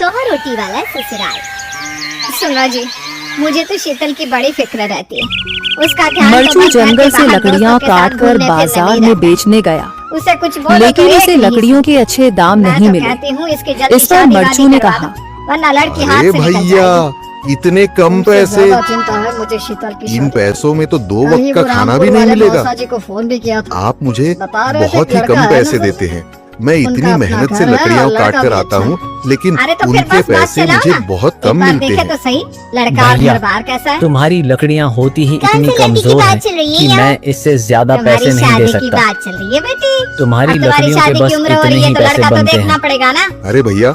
100 रोटी वाला ससुराल। सुनो जी, मुझे तो शीतल की बड़ी फिक्र रहती है। उसका ध्यान मरचू जंगल से लकड़ियाँ काट कर बाजार में बेचने गया, उसे कुछ बोलो लेकिन तो उसे लकड़ियों के अच्छे दाम नहीं मिले। इस पर मरचू ने कहा, अरे भैया, इतने कम पैसे? चिंता है मुझे शीतल की। इन पैसों में तो 2 वक्त का खाना भी नहीं मिलेगा। को फोन भी किया था। आप मुझे बहुत ही कम पैसे देते हैं। मैं इतनी मेहनत से लकड़ियाँ काट कर आता हूँ, लेकिन उनके पैसे मुझे बहुत कम मिलते हैं। तो सही, लड़का घर बार कैसा है? तुम्हारी लकड़ियाँ होती ही इतनी कमजोर हैं कि मैं इससे ज्यादा पैसे नहीं दे सकता। बात चल रही है बेटी, तुम्हारी लकड़ियों के बस इतने ही पैसे बनते हैं। पड़ेगा ना। अरे भैया,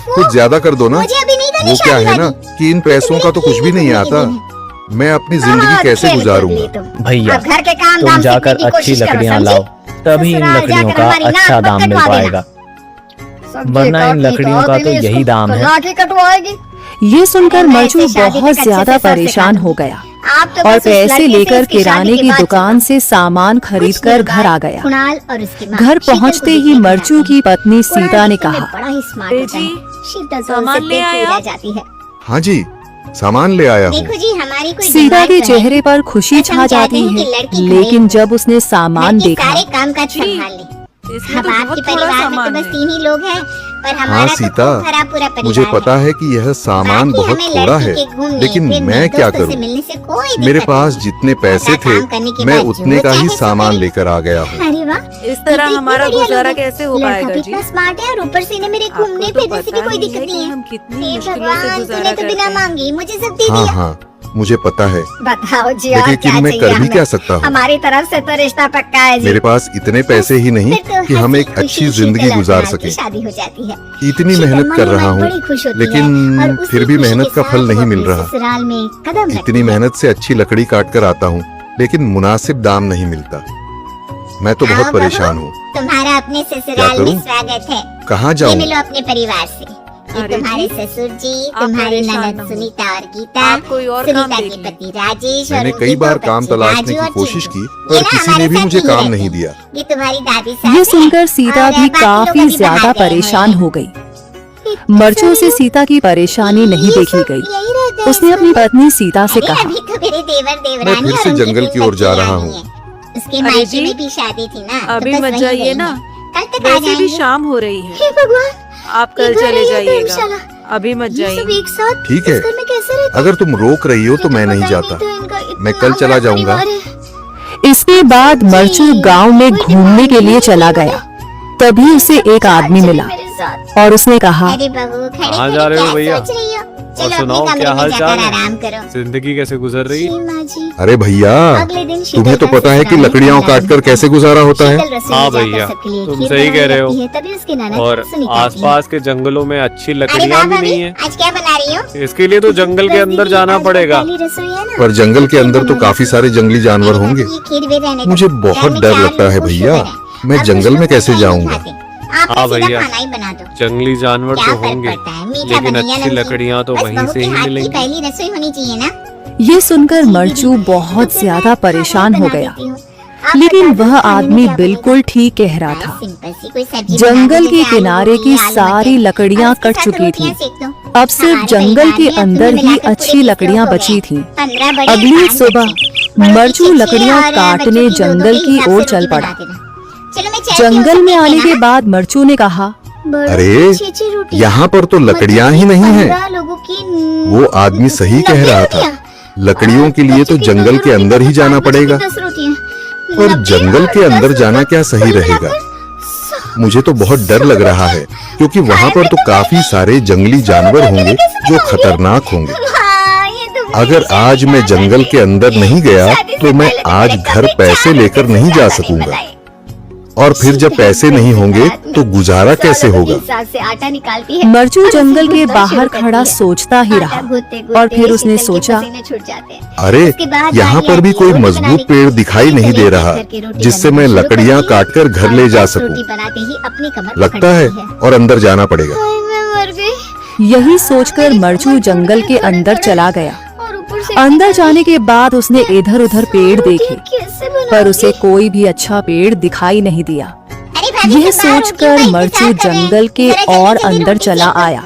कुछ ज्यादा कर दो ना। वो क्या है ना कि इन पैसों का तो कुछ भी नहीं आता। मैं अपनी जिंदगी कैसे गुजारूंगा? भैया, घर के काम तुम जाकर अच्छी लकड़ियाँ लाओ, तभी इन लकड़ियों का अच्छा दाम मिल पाएगा, वरना इन लकड़ियों का तो यही दाम है। ये सुनकर मरचू बहुत ज्यादा परेशान हो गया और पैसे लेकर किराने की दुकान से सामान खरीद कर घर आ गया। घर पहुंचते ही मरचू की पत्नी सीता ने कहा, सामान ले आया? हाँ जी, सामान ले आया हूँ। सीता के चेहरे पर खुशी छा जाती है, लेकिन जब उसने सामान देखा, काम काज संभाल ले। हम आपके परिवार में तो बस 3 ही लोग हैं, पर हमारा हाँ सीता, तो भरा पूरा परिवार मुझे पता है कि यह सामान बहुत थोड़ा है, लेकिन मैं क्या करूं? मेरे पास जितने पैसे थे, मैं उतने का ही सामान लेकर आ गया हूँ। अरे वाह, इस तरह हमारा गुजारा कैसे हो पाएगा जी? कितना स्मार्ट है, और ऊपर से इन्हें मेरे घूमने फिरने से भी कोई दिक्कत नहीं है। हम कितनी हे मुश्किलों से भगवान, गुजारा तूने तो करते बिना हैं। मांगे मुझे सब दे हाँ दिया। हाँ, मुझे पता है, बताओ जी, और क्या लेकिन मैं चाहिए कर भी हमें? क्या सकता हूँ? हमारी तरफ से तो रिश्ता पक्का है जी। मेरे पास इतने पैसे ही नहीं फिर तो कि हम हंसी एक अच्छी खुशी जिंदगी शीतल और गुजार लाल की सकें। शादी हो जाती है। इतनी शीतल मेहनत कर मन रहा में हूँ, बड़ी खुश होती है, लेकिन और उसी फिर भी खुशी मेहनत के का फल साथ नहीं वो मिल अपने रहा। ससुराल में कदम रखती इतनी है। मेहनत से अच्छी लकड़ी काट कर आता हूँ, लेकिन मुनासिब दाम नहीं मिलता। मैं तो बहुत आओ परेशान बहू, हूँ। तुम्हारा अपने ससुराल में करूं? स्वागत है। कहाँ ये जाऊँ? मिलो अपने परिवार से। ये अरे तुम्हारे जी, ससुर जी, आप तुम्हारी परेशान ननद न हो। सुनीता और गीता, आप कोई और काम सुनीता देख के लें। पति राजेश, मैंने और कई उनके बार 2 काम बच्चे तलाशने राजू की और कोशिश चिंटू। की, ये पर ना किसी हमारे ने भी साथ मुझे नहीं काम रहते। नहीं दिया। ये तुम्हारी दादी साहब ये है, सुनकर सीता और भी बाकी लोग काफी अभी ज्यादा बाहर गए हुए परेशान हैं। हो गई। मरचू से सीता की परेशानी नहीं देखी गई। उसने अपनी पत्नी सीता से अरे कहा, अभी तो मेरे देवर देवरानी मैं फिर और से उनकी जंगल 3 की ओर जा बच्चियां रहा आई हूँ। हैं। उसके अरे मायके जी, में भी शादी थी ना, तो अभी बस मत वहीं जाइए गई ना, हैं। कल तक आ वैसे भी जाएंगे। शाम हो रही है। हे भगवान, आप कल इधर चले ही है जाइएगा, धर्मशाला। अभी मत ये सब जाइए। एक साथ ठीक है, इस घर में कैसे रहते हैं? अगर तुम रोक रही हो तो मैं नहीं जाता। मैं कल चला जाऊंगा। इसके बाद मरचू गांव में घूमने के लिए चला गया। तभी उसे एक आदमी मिला और उसने कहा, अरे बहू, खड़े कहाँ खड़े जा रहे हो क्या भैया? सोच रही हो? चलो और अपने सुनाओ, कमरे क्या में हाल जाकर चाल है? आराम करो। जिंदगी कैसे गुजर रही है? सीमा जी, अरे भैया, अगले दिन तुम्हें तो शीतल का पता है कि ससुराल में लकड़ियाँ खाना काट कर कैसे गुजारा होता है। शीतल रसोई हाँ में जाकर भैया, सबके लिए तुम खीर सही बनाने कह रहे हो। लगती है, तभी उसकी ननद और सुनीता आती है। आसपास के जंगलों में अच्छी अरे लकड़ियाँ वाह भी भाभी, नहीं है। आज क्या बना रही हो? इसके लिए तो जंगल के अंदर जाना पड़ेगा। पहली रसोई है ना। पर जंगल के अंदर तो काफी सारे जंगली जानवर होंगे। ये खीर भी रहने दो। मुझे घर बहुत में डर 4 लगता है लोग भैया। खुश हो मैं और जंगल कुछ में लोग कैसे नहीं जाऊंगा? खाते। आप हाँ सीधा भैया, खाना ही बना दो। जंगली जानवर क्या तो फर्क होंगे, पड़ता है? मीठा लेकिन बनिया अच्छी नमकीन। लकड़ियाँ तो बस वहीं बहू से के ही हाथ की मिलेंगी। पहली रसोई होनी चाहिए ना। ये सुनकर मरचू बहुत ज्यादा परेशान हो गया, लेकिन वह आदमी बिल्कुल ठीक कह रहा था। जंगल के किनारे की सारी लकड़ियाँ कट चुकी थीं। अब सिर्फ जंगल के अंदर ही अच्छी लकड़ियाँ बची थीं। अगली सुबह मरचू लकड़ियाँ काटने जंगल की ओर चल पड़ा। जंगल में आने के बाद मरचू ने कहा, अरे, यहाँ पर तो लकड़ियाँ ही नहीं है। वो आदमी सही कह रहा था। लकड़ियों के लिए तो जंगल के अंदर ही जाना पड़ेगा। और जंगल के अंदर जाना क्या सही रहेगा? मुझे तो बहुत डर लग रहा है, क्योंकि वहाँ पर तो काफी सारे जंगली जानवर होंगे जो खतरनाक होंगे। अगर आज मैं जंगल के अंदर नहीं गया तो मैं आज घर पैसे लेकर नहीं जा सकूंगा, और फिर जब पैसे नहीं होंगे तो गुजारा कैसे होगा? मरचू जंगल के बाहर खड़ा सोचता ही रहा और फिर उसने सोचा, अरे, यहाँ पर भी कोई मजबूत पेड़ दिखाई नहीं दे रहा जिससे मैं लकड़ियाँ काटकर घर ले जा सकूं। लगता है और अंदर जाना पड़ेगा। यही सोचकर मरचू जंगल के अंदर चला गया। अंदर जाने के बाद उसने इधर उधर पेड़ देखे, पर उसे कोई भी अच्छा पेड़ दिखाई नहीं दिया। यह सोचकर मरचू जंगल के और अंदर चला आया।